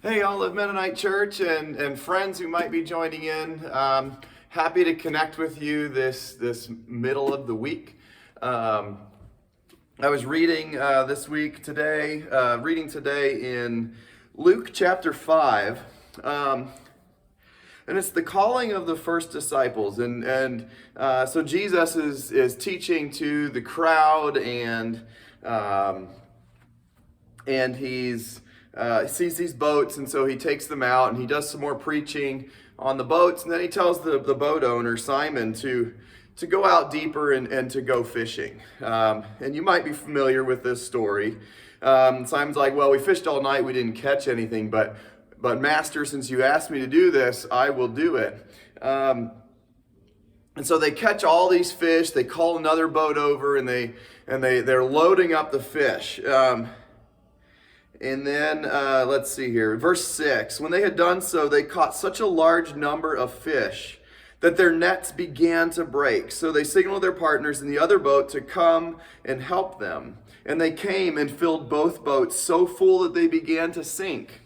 Hey, Olive Mennonite Church and friends who might be joining in. Happy to connect with you this middle of the week. I was reading reading today in Luke chapter 5. And it's the calling of the first disciples. So Jesus is teaching to the crowd and he's he sees these boats, and so he takes them out and he does some more preaching on the boats, and then he tells the boat owner, Simon, to go out deeper and to go fishing. And you might be familiar with this story. Simon's like, well, we fished all night, we didn't catch anything, but Master, since you asked me to do this, I will do it. And so they catch all these fish, they call another boat over, and they're loading up the fish. And then, let's see here, verse 6. When they had done so, they caught such a large number of fish that their nets began to break. So they signaled their partners in the other boat to come and help them. And they came and filled both boats so full that they began to sink.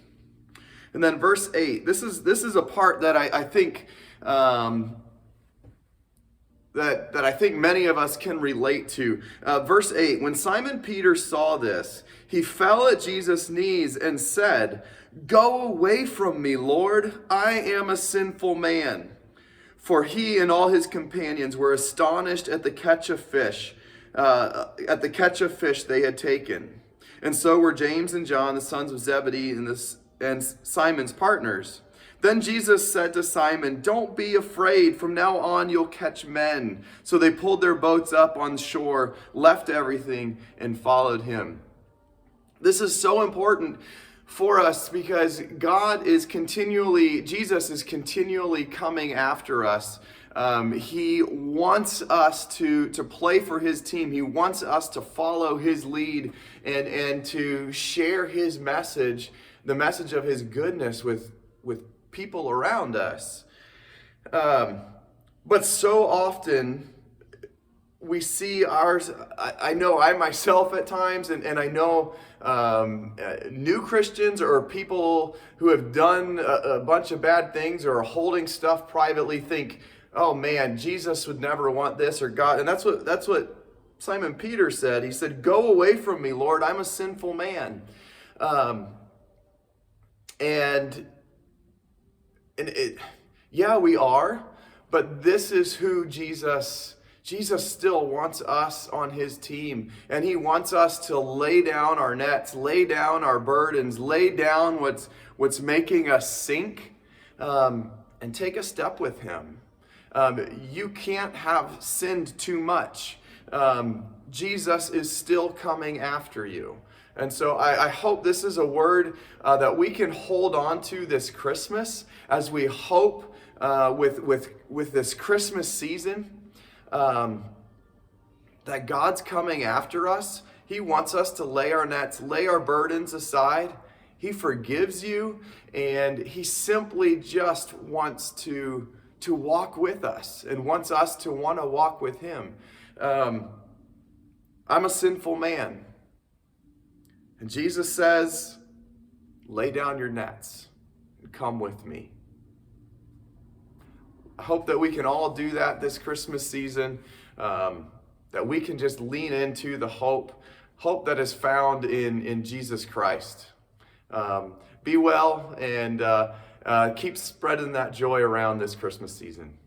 And then verse 8. This is a part that I think that I think many of us can relate to. Verse 8, when Simon Peter saw this, he fell at Jesus' knees and said, "Go away from me, Lord, I am a sinful man." For he and all his companions were astonished at the catch of fish they had taken. And so were James and John, the sons of Zebedee, and Simon's partners. Then Jesus said to Simon, "Don't be afraid. From now on you'll catch men." So they pulled their boats up on shore, left everything, and followed him. This is so important for us because Jesus is continually coming after us. He wants us to play for his team. He wants us to follow his lead and to share his message, the message of his goodness with people around us. But so often we see ours. I know I myself at times, and I know new Christians or people who have done a bunch of bad things or are holding stuff privately think, oh man, Jesus would never want this, or God. And that's what Simon Peter said. He said, "Go away from me, Lord, I'm a sinful man." Yeah, we are, but this is who Jesus still wants us on his team, and he wants us to lay down our nets, lay down our burdens, lay down what's making us sink, and take a step with him. You can't have sinned too much. Jesus is still coming after you. And so I hope this is a word that we can hold on to this Christmas as we hope with this Christmas season that God's coming after us. He wants us to lay our nets, lay our burdens aside. He forgives you, and he simply just wants to walk with us and wants us to want to walk with him. I'm a sinful man. And Jesus says, lay down your nets and come with me. I hope that we can all do that this Christmas season, that we can just lean into the hope that is found in Jesus Christ. Be well and keep spreading that joy around this Christmas season.